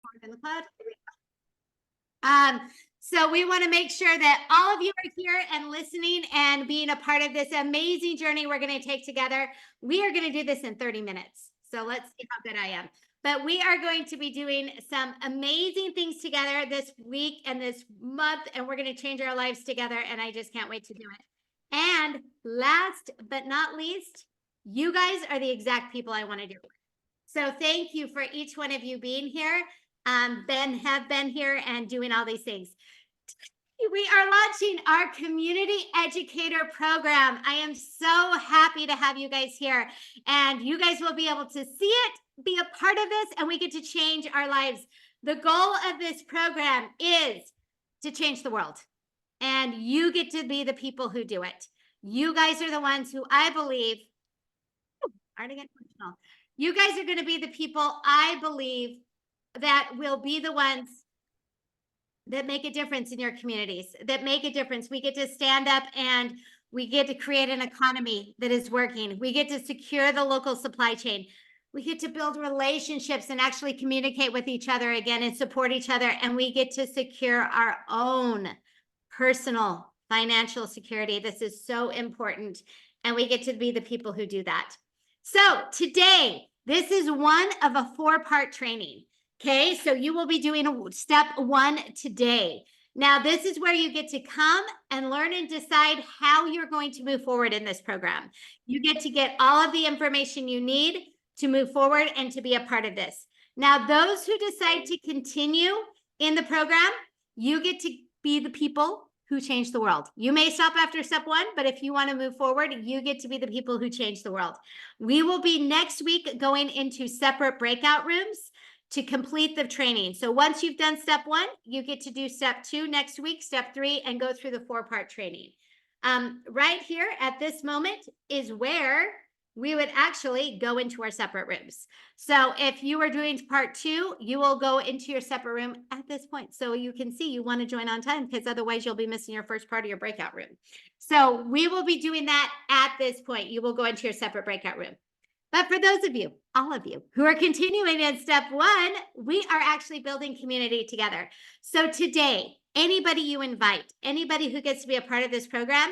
forward in the cloud. So we want to make sure that all of you are here and listening and being a part of this amazing journey we're going to take together. We are going to do this in 30 minutes. So let's see how good I am. But we are going to be doing some amazing things together this week and this month, and we're going to change our lives together, and I just can't wait to do it. And last but not least, you guys are the exact people I want to do it with. So thank you for each one of you being here. Have been here and doing all these things. We are launching our community educator program. I am so happy to have you guys here, and you guys will be able to see it, be a part of this, and we get to change our lives. The goal of this program is to change the world, and you get to be the people who do it. You guys are the ones who I believe, you guys are going to be the people I believe that will be the ones that make a difference in your communities, that make a difference. We get to stand up and we get to create an economy that is working. We get to secure the local supply chain. We get to build relationships and actually communicate with each other again and support each other. And we get to secure our own personal financial security. This is so important. And we get to be the people who do that. So today, this is one of a 4-part training. Okay, so you will be doing step 1 today. Now, this is where you get to come and learn and decide how you're going to move forward in this program. You get to get all of the information you need to move forward and to be a part of this. Now, those who decide to continue in the program, you get to be the people who change the world. You may stop after step 1, but if you want to move forward, you get to be the people who change the world. We will be next week going into separate breakout rooms to complete the training. So once you've done step 1, you get to do step 2 next week, step 3, and go through the 4-part training. Right here at this moment is where we would actually go into our separate rooms. So if you are doing part 2, you will go into your separate room at this point. So you can see you want to join on time, because otherwise you'll be missing your first part of your breakout room. So we will be doing that at this point. You will go into your separate breakout room. But for those of you, all of you who are continuing in step 1, we are actually building community together. So today, anybody you invite, anybody who gets to be a part of this program,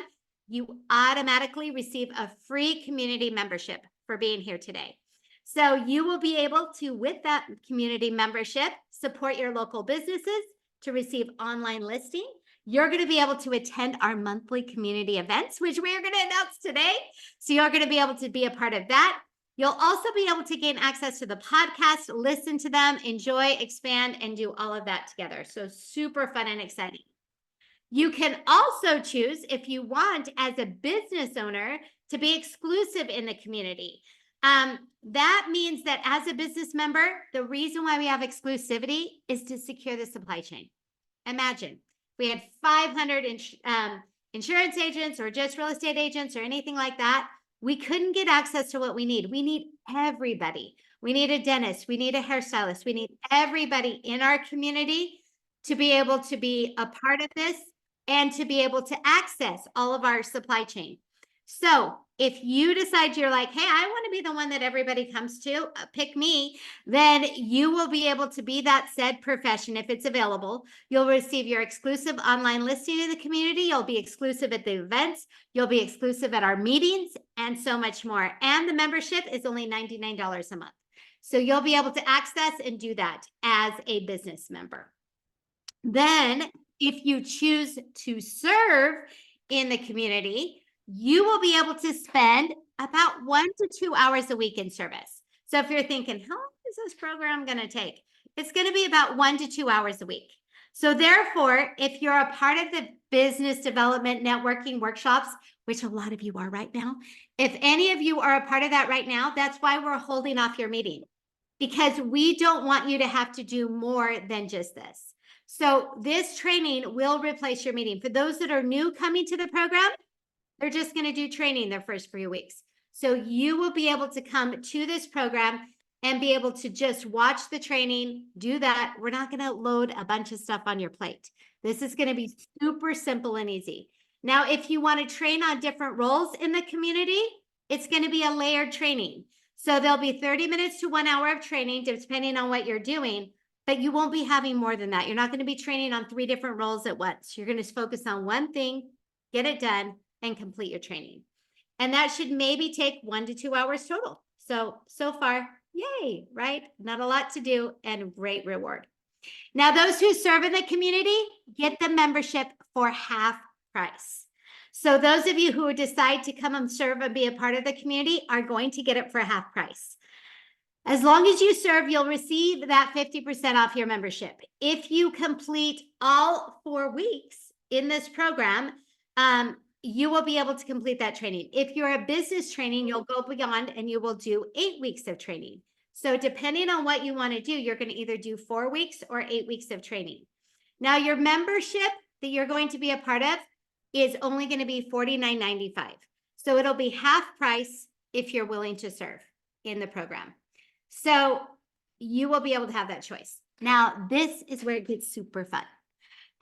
you automatically receive a free community membership for being here today. So you will be able to, with that community membership, support your local businesses to receive online listing. You're going to be able to attend our monthly community events, which we are going to announce today. So you're going to be able to be a part of that. You'll also be able to gain access to the podcast, listen to them, enjoy, expand, and do all of that together. So super fun and exciting. You can also choose, if you want, as a business owner, to be exclusive in the community. That means that as a business member, the reason why we have exclusivity is to secure the supply chain. Imagine we had 500 insurance agents or just real estate agents or anything like that. We couldn't get access to what we need. We need everybody. We need a dentist. We need a hairstylist. We need everybody in our community to be able to be a part of this and to be able to access all of our supply chain. So if you decide you're like, hey, I want to be the one that everybody comes to, pick me, then you will be able to be that said profession if it's available. You'll receive your exclusive online listing in the community. You'll be exclusive at the events. You'll be exclusive at our meetings and so much more. And the membership is only $99 a month. So you'll be able to access and do that as a business member. Then if you choose to serve in the community, you will be able to spend about 1 to 2 hours a week in service. So if you're thinking, how long is this program going to take? It's going to be about 1 to 2 hours a week. So therefore, if you're a part of the business development networking workshops, which a lot of you are right now, if any of you are a part of that right now, that's why we're holding off your meeting, because we don't want you to have to do more than just this. So this training will replace your meeting. For those that are new coming to the program, they're just going to do training their first few weeks. So you will be able to come to this program and be able to just watch the training, do that. We're not going to load a bunch of stuff on your plate. This is going to be super simple and easy. Now, if you want to train on different roles in the community, it's going to be a layered training. So there'll be 30 minutes to 1 hour of training, depending on what you're doing. but you won't be having more than that. You're not going to be training on 3 different roles at once. You're going to focus on one thing, get it done, and complete your training. And that should maybe take 1 to 2 hours total. So far, yay, right? Not a lot to do and great reward. Now, those who serve in the community get the membership for half price. So those of you who decide to come and serve and be a part of the community are going to get it for half price. As long as you serve, you'll receive that 50% off your membership. If you complete all 4 weeks in this program, you will be able to complete that training. If you're a business training, you'll go beyond and you will do 8 weeks of training. So depending on what you want to do, you're going to either do 4 weeks or 8 weeks of training. Now, your membership that you're going to be a part of is only going to be $49.95. So it'll be half price if you're willing to serve in the program. So you will be able to have that choice. Now, this is where it gets super fun.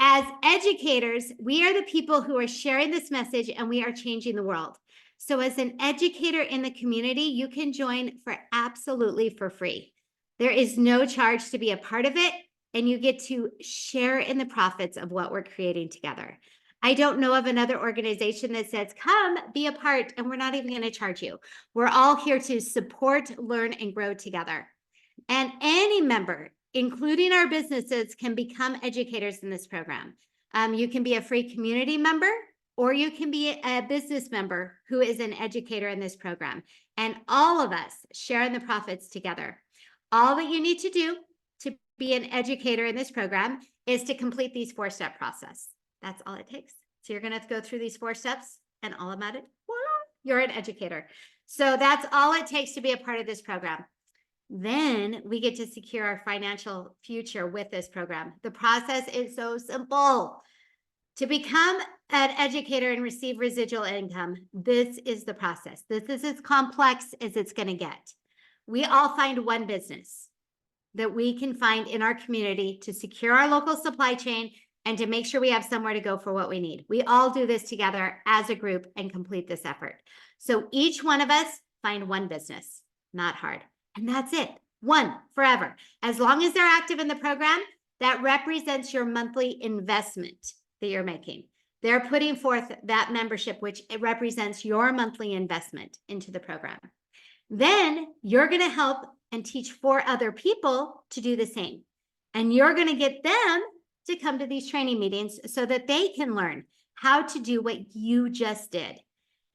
As educators, we are the people who are sharing this message and we are changing the world. So as an educator in the community, you can join for absolutely for free. There is no charge to be a part of it, and you get to share in the profits of what we're creating together. I don't know of another organization that says, come be a part, and we're not even going to charge you. We're all here to support, learn, and grow together. And any member, including our businesses, can become educators in this program. You can be a free community member, or you can be a business member who is an educator in this program. And all of us share in the profits together. All that you need to do to be an educator in this program is to complete these 4-step process. That's all it takes. So you're going to go through these 4 steps and all about it, voila, you're an educator. So that's all it takes to be a part of this program. Then we get to secure our financial future with this program. The process is so simple. To become an educator and receive residual income, this is the process. This is as complex as it's going to get. We all find one business that we can find in our community to secure our local supply chain and to make sure we have somewhere to go for what we need. We all do this together as a group and complete this effort. So each one of us find one business, not hard. And that's it. One forever. As long as they're active in the program, that represents your monthly investment that you're making. They're putting forth that membership, which it represents your monthly investment into the program. Then you're going to help and teach 4 other people to do the same. And you're going to get them to come to these training meetings so that they can learn how to do what you just did.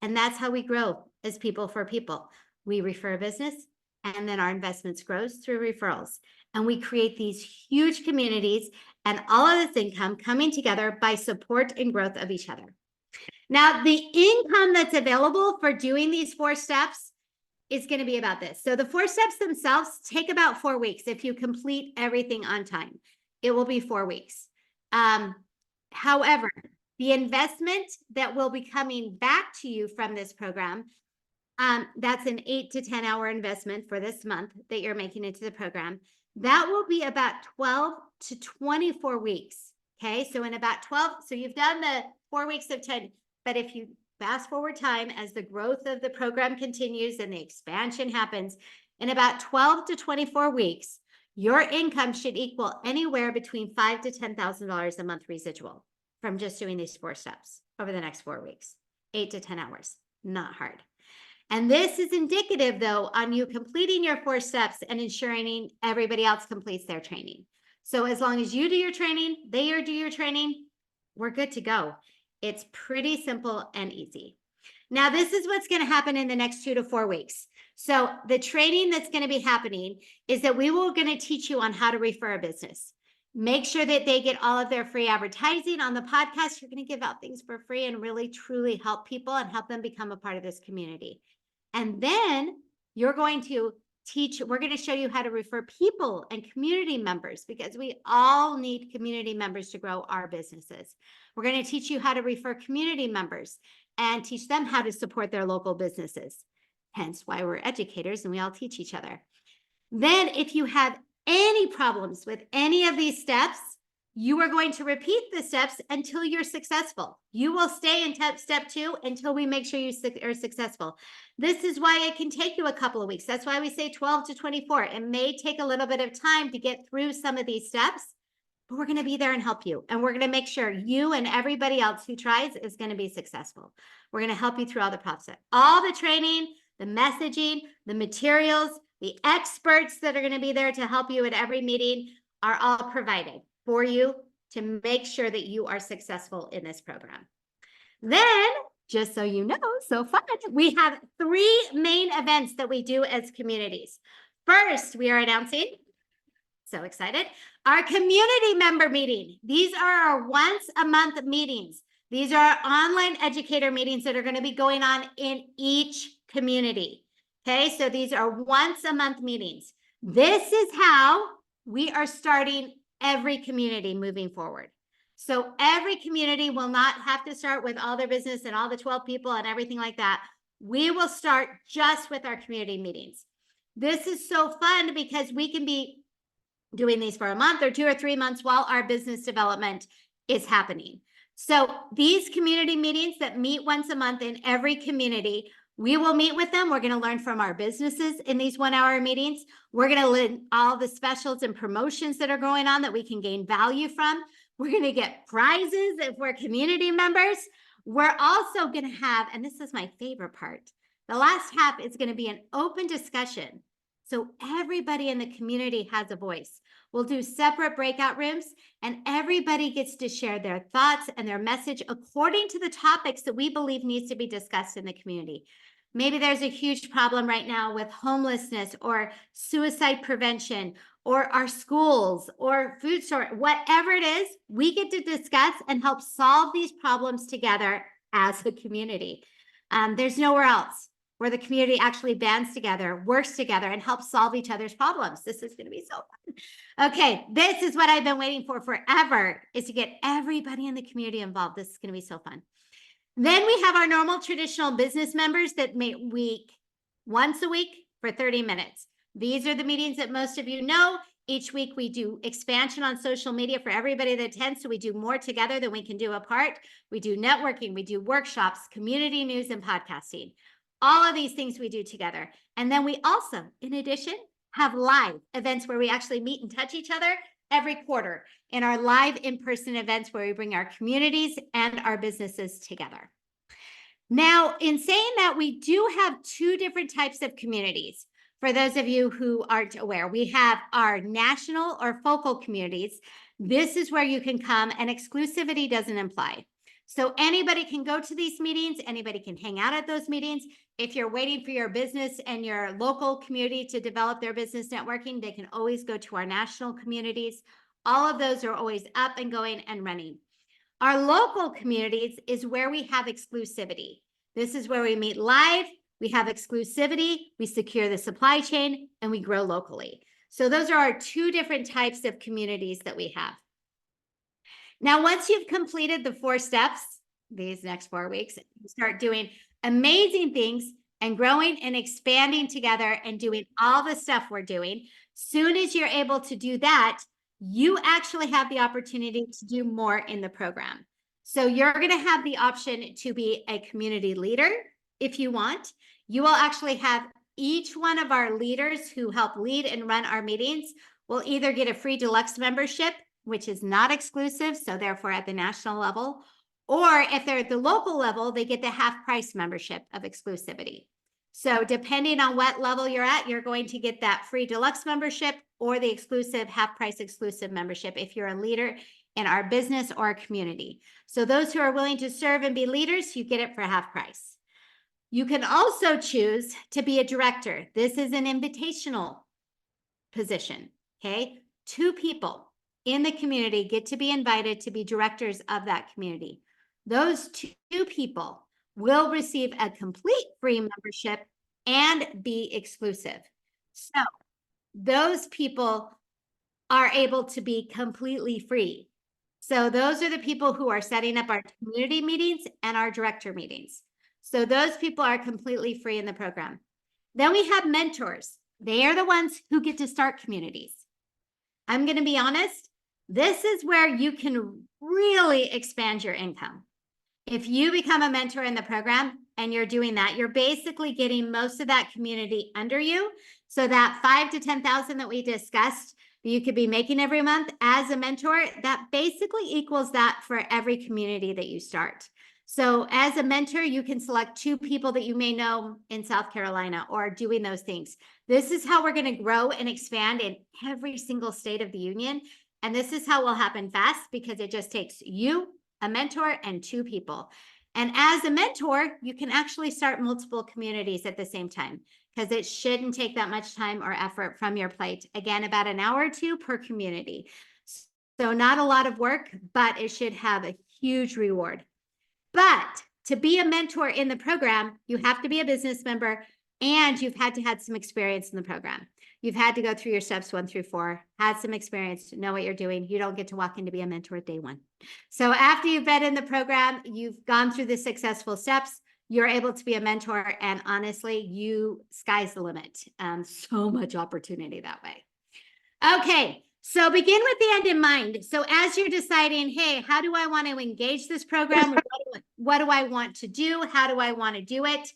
And that's how we grow as people for people. We refer a business, and then our investments grows through referrals. And we create these huge communities and all of this income coming together by support and growth of each other. Now, the income that's available for doing these 4 steps is going to be about this. So the 4 steps themselves take about 4 weeks. If you complete everything on time, it will be 4 weeks. However, the investment that will be coming back to you from this program, that's an 8 to 10 hour investment for this month that you're making into the program. That will be about 12 to 24 weeks. Okay. So in about 12, so you've done the 4 weeks of 10, but if you fast forward time as the growth of the program continues and the expansion happens, in about 12 to 24 weeks, your income should equal anywhere between $5,000 to $10,000 a month residual from just doing these 4 steps over the next 4 weeks, 8 to 10 hours, not hard. And this is indicative, though, on you completing your 4 steps and ensuring everybody else completes their training. So as long as you do your training, they do your training, we're good to go. It's pretty simple and easy. Now, this is what's going to happen in the next 2 to 4 weeks. So the training that's going to be happening is that we will going to teach you on how to refer a business. Make sure that they get all of their free advertising on the podcast. You're going to give out things for free and really, truly help people and help them become a part of this community. And then you're going to we're going to show you how to refer people and community members, because we all need community members to grow our businesses. We're going to teach you how to refer community members and teach them how to support their local businesses. Hence why we're educators and we all teach each other. Then if you have any problems with any of these steps, you are going to repeat the steps until you're successful. You will stay in step 2 until we make sure you are successful. This is why it can take you a couple of weeks. That's why we say 12 to 24. It may take a little bit of time to get through some of these steps, but we're going to be there and help you. And we're going to make sure you and everybody else who tries is going to be successful. We're going to help you through all the process, all the training, the messaging, the materials, the experts that are going to be there to help you at every meeting are all provided for you to make sure that you are successful in this program. Then, just so you know, so fun, we have 3 main events that we do as communities. First, we are announcing, so excited, our community member meeting. These are our once a month meetings. These are our online educator meetings that are going to be going on in each community. Okay, so these are once a month meetings. This is how we are starting every community moving forward. So every community will not have to start with all their business and all the 12 people and everything like that. We will start just with our community meetings. This is so fun because we can be doing these for a month or 2 or 3 months while our business development is happening. So these community meetings that meet once a month in every community, we will meet with them. We're going to learn from our businesses in these 1-hour meetings. We're going to learn all the specials and promotions that are going on that we can gain value from. We're going to get prizes if we're community members. We're also going to have, and this is my favorite part, the last half is going to be an open discussion. So everybody in the community has a voice. We'll do separate breakout rooms and everybody gets to share their thoughts and their message according to the topics that we believe needs to be discussed in the community. Maybe there's a huge problem right now with homelessness or suicide prevention or our schools or food store, whatever it is, we get to discuss and help solve these problems together as a community. There's nowhere else where the community actually bands together, works together, and helps solve each other's problems. This is going to be so fun. Okay, this is what I've been waiting for forever, is to get everybody in the community involved. This is going to be so fun. Then we have our normal traditional business members that meet once a week for 30 minutes. These are the meetings that most of you know. Each week we do expansion on social media for everybody that attends, so we do more together than we can do apart. We do networking, we do workshops, community news, and podcasting. All of these things we do together. And then we also, in addition, have live events where we actually meet and touch each other every quarter in our live in-person events where we bring our communities and our businesses together. Now, in saying that, we do have 2 different types of communities. For those of you who aren't aware, we have our national or focal communities. This is where you can come and exclusivity doesn't apply. So anybody can go to these meetings, anybody can hang out at those meetings. If you're waiting for your business and your local community to develop their business networking, they can always go to our national communities. All of those are always up and going and running. Our local communities is where we have exclusivity. This is where we meet live, we have exclusivity, we secure the supply chain, and we grow locally. So those are our 2 different types of communities that we have. Now, once you've completed the 4 steps, these next 4 weeks, you start doing amazing things and growing and expanding together and doing all the stuff we're doing. Soon as you're able to do that, you actually have the opportunity to do more in the program. So you're going to have the option to be a community leader if you want. You will actually have each one of our leaders who help lead and run our meetings will either get a free deluxe membership, which is not exclusive, so therefore at the national level, or if they're at the local level, they get the half price membership of exclusivity. So depending on what level you're at, you're going to get that free deluxe membership or the exclusive half price exclusive membership if you're a leader in our business or community. So those who are willing to serve and be leaders, you get it for half price. You can also choose to be a director. This is an invitational position, okay? 2 people in the community get to be invited to be directors of that community. Those 2 people will receive a complete free membership and be exclusive. So those people are able to be completely free. So those are the people who are setting up our community meetings and our director meetings. So those people are completely free in the program. Then we have mentors. They are the ones who get to start communities. I'm going to be honest, This is where you can really expand your income. If you become a mentor in the program and you're doing that, you're basically getting most of that community under you. So that 5 to 10,000 that we discussed, that you could be making every month as a mentor, that basically equals that for every community that you start. So as a mentor, you can select 2 people that you may know in South Carolina or doing those things. This is how we're going to grow and expand in every single state of the union. And this is how it will happen fast because it just takes you, a mentor, and 2 people. And as a mentor, you can actually start multiple communities at the same time because it shouldn't take that much time or effort from your plate. Again, about an hour or 2 per community. So not a lot of work, but it should have a huge reward. But to be a mentor in the program, you have to be a business member and you've had to have some experience in the program. You've had to go through your steps 1 through 4, had some experience, know what you're doing. You don't get to walk in to be a mentor day 1. So after you've been in the program, you've gone through the successful steps, you're able to be a mentor. And honestly, sky's the limit. So much opportunity that way. Okay. So begin with the end in mind. So as you're deciding, hey, how do I want to engage this program? What do I want to do? How do I want to do it?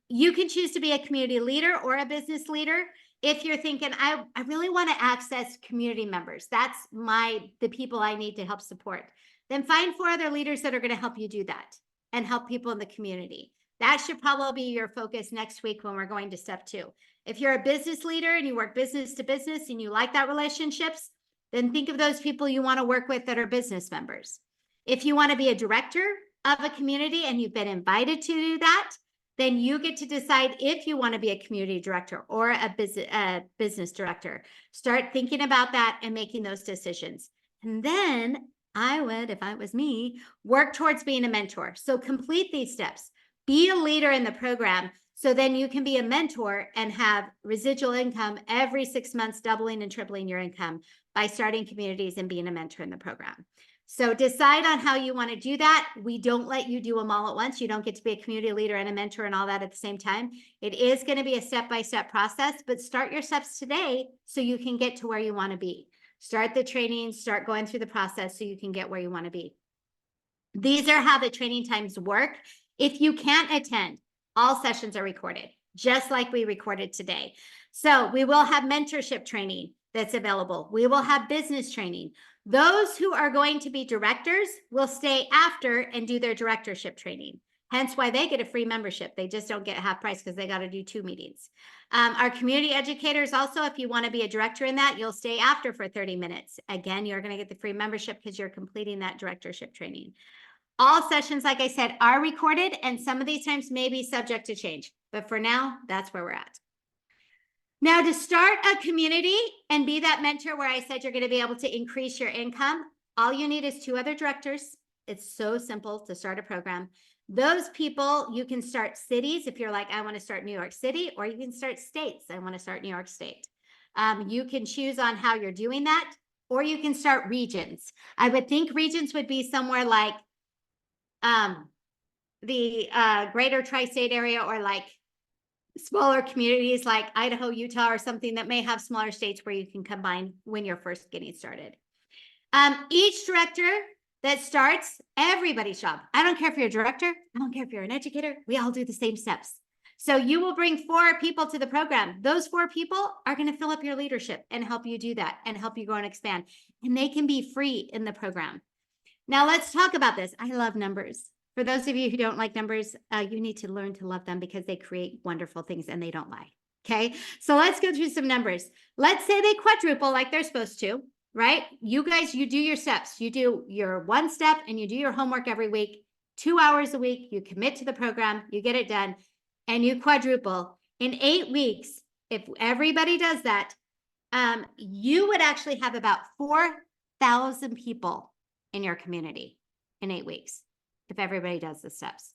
You can choose to be a community leader or a business leader. If you're thinking, I really want to access community members, that's the people I need to help support, then find 4 other leaders that are going to help you do that and help people in the community. That should probably be your focus next week when we're going to step 2. If you're a business leader and you work business to business and you like that relationships, then think of those people you want to work with that are business members. If you want to be a director of a community and you've been invited to do that, then you get to decide if you want to be a community director or a business director. Start thinking about that and making those decisions. And then I would, if it was me, work towards being a mentor. So complete these steps. Be a leader in the program. So then you can be a mentor and have residual income every 6 months, doubling and tripling your income by starting communities and being a mentor in the program. So decide on how you want to do that. We don't let you do them all at once. You don't get to be a community leader and a mentor and all that at the same time. It is going to be a step-by-step process, but start your steps today so you can get to where you want to be. Start the training, start going through the process so you can get where you want to be. These are how the training times work. If you can't attend, all sessions are recorded, just like we recorded today. So we will have mentorship training that's available. We will have business training. Those who are going to be directors will stay after and do their directorship training. Hence why they get a free membership. They just don't get half price because they got to do 2 meetings. Our community educators also, if you want to be a director in that, you'll stay after for 30 minutes. Again, you're going to get the free membership because you're completing that directorship training. All sessions, like I said, are recorded, and some of these times may be subject to change. But for now, that's where we're at. Now, to start a community and be that mentor where I said you're going to be able to increase your income, all you need is 2 other directors. It's so simple to start a program. Those people, you can start cities if you're like, I want to start New York City, or you can start states. I want to start New York State. You can choose on how you're doing that, or you can start regions. I would think regions would be somewhere like the greater tri-state area, or like smaller communities like Idaho, Utah, or something that may have smaller states where you can combine when you're first getting started. Each director that starts, everybody's job. I don't care if you're a director. I don't care if you're an educator. We all do the same steps. So you will bring 4 people to the program. Those 4 people are going to fill up your leadership and help you do that and help you grow and expand. And they can be free in the program. Now let's talk about this. I love numbers. For those of you who don't like numbers, you need to learn to love them because they create wonderful things and they don't lie. Okay. So let's go through some numbers. Let's say they quadruple like they're supposed to, right? You guys, you do your steps. You do your 1 step and you do your homework every week, 2 hours a week. You commit to the program, you get it done, and you quadruple. In 8 weeks, if everybody does that, you would actually have about 4,000 people in your community in 8 weeks. If everybody does the steps.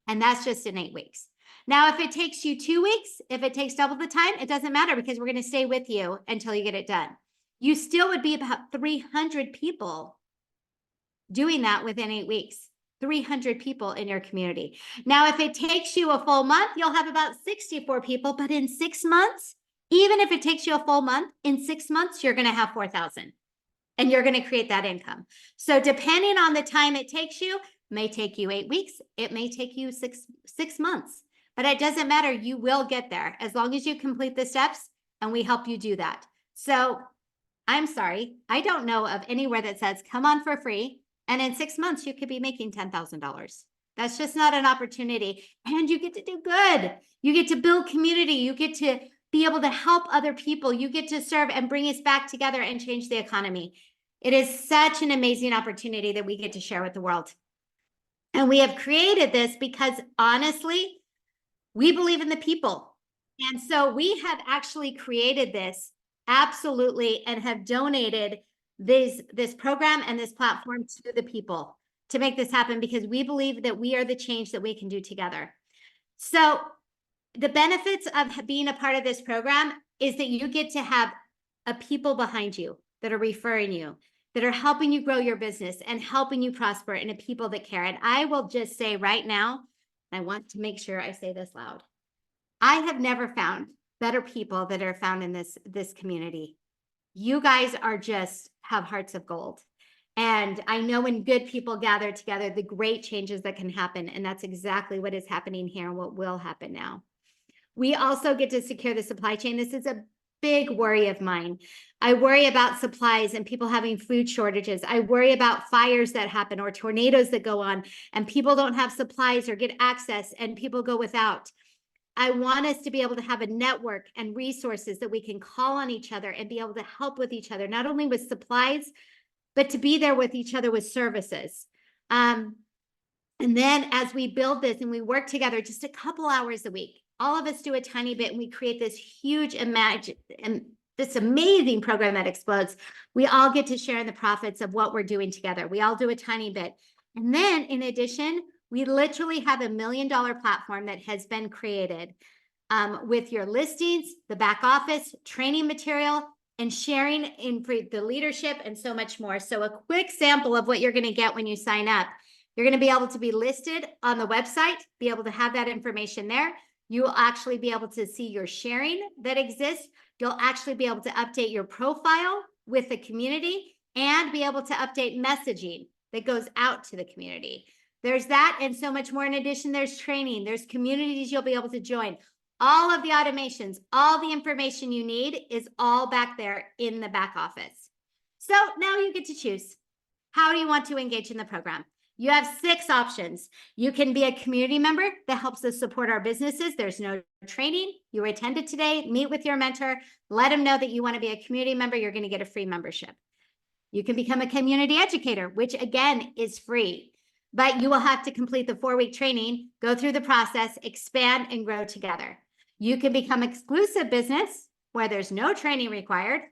And that's just in 8 weeks. Now, if it takes you 2 weeks, if it takes double the time, it doesn't matter because we're going to stay with you until you get it done. You still would be about 300 people doing that within 8 weeks. 300 people in your community. Now, if it takes you a full month, you'll have about 64 people, but in 6 months, even if it takes you a full month, in 6 months, you're going to have 4,000. and you're going to create that income. So depending on the time it takes you, may take you 8 weeks. It may take you six months, but it doesn't matter. You will get there as long as you complete the steps and we help you do that. So I'm sorry, I don't know of anywhere that says come on for free and in 6 months you could be making $10,000. That's just not an opportunity. And you get to do good. You get to build community. You get to be able to help other people. You get to serve and bring us back together and change the economy. It is such an amazing opportunity that we get to share with the world. And we have created this because honestly, we believe in the people. And so we have actually created this absolutely and have donated this program and this platform to the people to make this happen because we believe that we are the change that we can do together. So the benefits of being a part of this program is that you get to have a people behind you that are referring you, that are helping you grow your business and helping you prosper, and a people that care. And I will just say right now, I want to make sure I say this loud. I have never found better people that are found in this community. You guys are just have hearts of gold. And I know when good people gather together, the great changes that can happen. And that's exactly what is happening here and what will happen now. We also get to secure the supply chain. This is a big worry of mine. I worry about supplies and people having food shortages. I worry about fires that happen or tornadoes that go on and people don't have supplies or get access and people go without. I want us to be able to have a network and resources that we can call on each other and be able to help with each other, not only with supplies, but to be there with each other with services. And then as we build this and we work together just a couple hours a week, all of us do a tiny bit and we create this huge this amazing program that explodes. We all get to share in the profits of what we're doing together. We all do a tiny bit. And then in addition, we literally have $1 million platform that has been created with your listings, the back office, training material, and sharing in the leadership and so much more. So a quick sample of what you're going to get when you sign up. You're going to be able to be listed on the website, be able to have that information there. You will actually be able to see your sharing that exists. You'll actually be able to update your profile with the community and be able to update messaging that goes out to the community. There's that and so much more. In addition, there's training, there's communities you'll be able to join. All of the automations, all the information you need is all back there in the back office. So now you get to choose. How do you want to engage in the program? You have 6 options. You can be a community member that helps us support our businesses. There's no training. You attended today, meet with your mentor, let them know that you want to be a community member. You're going to get a free membership. You can become a community educator, which again is free, but you will have to complete the 4-week training, go through the process, expand and grow together. You can become exclusive business where there's no training required.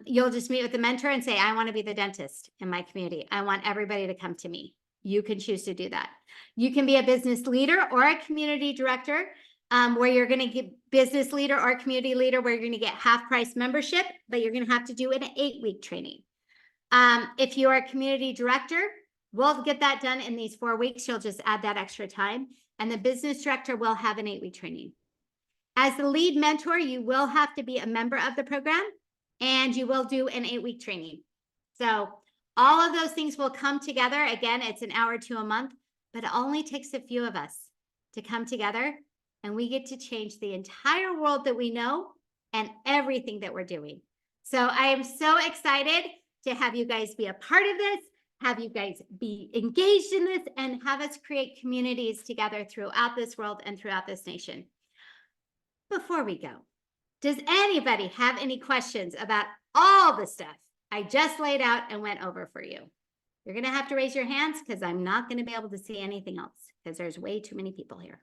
You'll just meet with the mentor and say, I want to be the dentist in my community. I want everybody to come to me. You can choose to do that. You can be a business leader or a community director where you're going to get business leader or community leader where you're going to get half price membership, but you're going to have to do an 8-week training. If you're a community director, we'll get that done in these 4 weeks. You'll just add that extra time. And the business director will have an 8-week training. As the lead mentor, you will have to be a member of the program and you will do an 8-week training. So all of those things will come together. Again, it's an hour to a month, but it only takes a few of us to come together and we get to change the entire world that we know and everything that we're doing. So I am so excited to have you guys be a part of this, have you guys be engaged in this, and have us create communities together throughout this world and throughout this nation. Before we go, does anybody have any questions about all the stuff I just laid out and went over for you? You're going to have to raise your hands because I'm not going to be able to see anything else because there's way too many people here.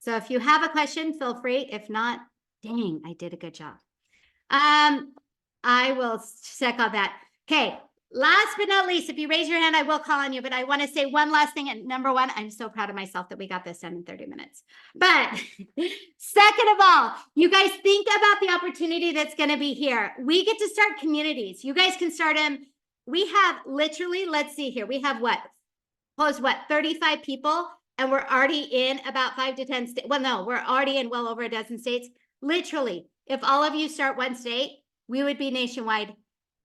So if you have a question, feel free. If not, dang, I did a good job. I will check on that. Okay. Last but not least, if you raise your hand, I will call on you, but I want to say one last thing. And number one, I'm so proud of myself that we got this done in 30 minutes. But second of all, you guys think about the opportunity that's going to be here. We get to start communities. You guys can start them. We have literally, let's see here. We have 35 people, and we're already in about 5 to 10 states. Well, no, we're already in well over a dozen states. Literally, if all of you start one state, we would be nationwide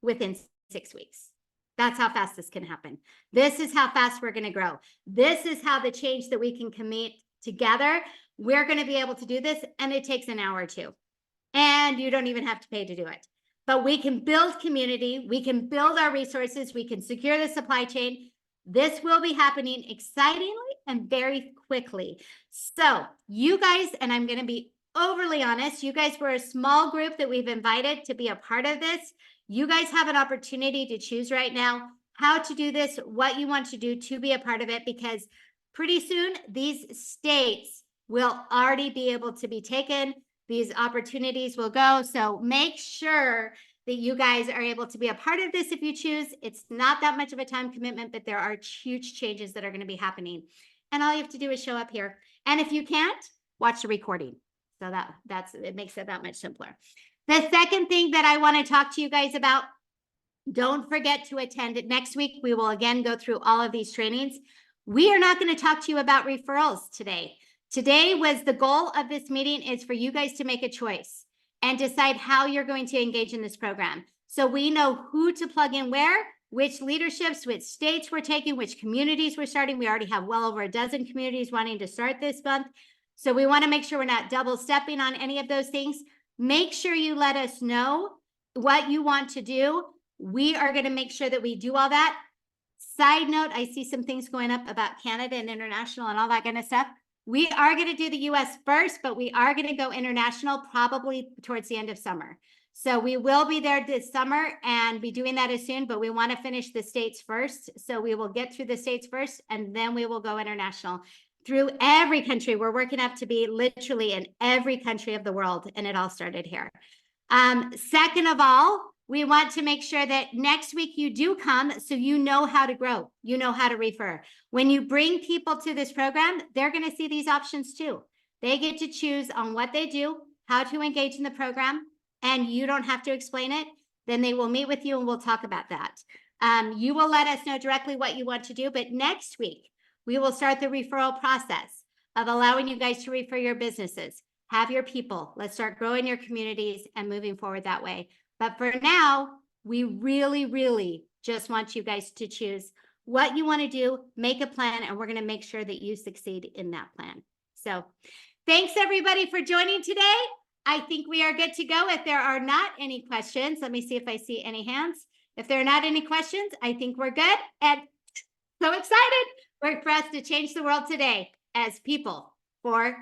within 6 weeks. That's how fast this can happen. This is how fast we're going to grow. This is how the change that we can commit together, we're going to be able to do this. And it takes an hour or two. And you don't even have to pay to do it. But we can build community. We can build our resources. We can secure the supply chain. This will be happening excitingly and very quickly. So you guys, and I'm going to be overly honest, you guys were a small group that we've invited to be a part of this. You guys have an opportunity to choose right now how to do this, what you want to do to be a part of it, because pretty soon these states will already be able to be taken. These opportunities will go. So make sure that you guys are able to be a part of this if you choose. It's not that much of a time commitment, but there are huge changes that are going to be happening. And all you have to do is show up here. And if you can't, watch the recording. So it makes it that much simpler. The second thing that I want to talk to you guys about, don't forget to attend it next week. We will again go through all of these trainings. We are not going to talk to you about referrals today. Today was the goal of this meeting is for you guys to make a choice and decide how you're going to engage in this program. So we know who to plug in where, which leaderships, which states we're taking, which communities we're starting. We already have well over a dozen communities wanting to start this month. So we want to make sure we're not double stepping on any of those things. Make sure you let us know what you want to do. We are going to make sure that we do all that. Side note, I see some things going up about Canada and international and all that kind of stuff. We are going to do the US first, but we are going to go international probably towards the end of summer. So we will be there this summer and be doing that as soon, but we want to finish the states first. So we will get through the states first, and then we will go international through every country. We're working up to be literally in every country of the world, and it all started here. Second of all, we want to make sure that next week you do come so you know how to grow, you know how to refer. When you bring people to this program, they're going to see these options too. They get to choose on what they do, how to engage in the program, and you don't have to explain it. Then they will meet with you and we'll talk about that. You will let us know directly what you want to do, but next week, we will start the referral process of allowing you guys to refer your businesses, have your people. Let's start growing your communities and moving forward that way. But for now, we really, really just want you guys to choose what you want to do, make a plan, and we're going to make sure that you succeed in that plan. So thanks everybody for joining today. I think we are good to go. If there are not any questions, let me see if I see any hands. If there are not any questions, I think we're good. And so excited. We're for us to change the world today as people for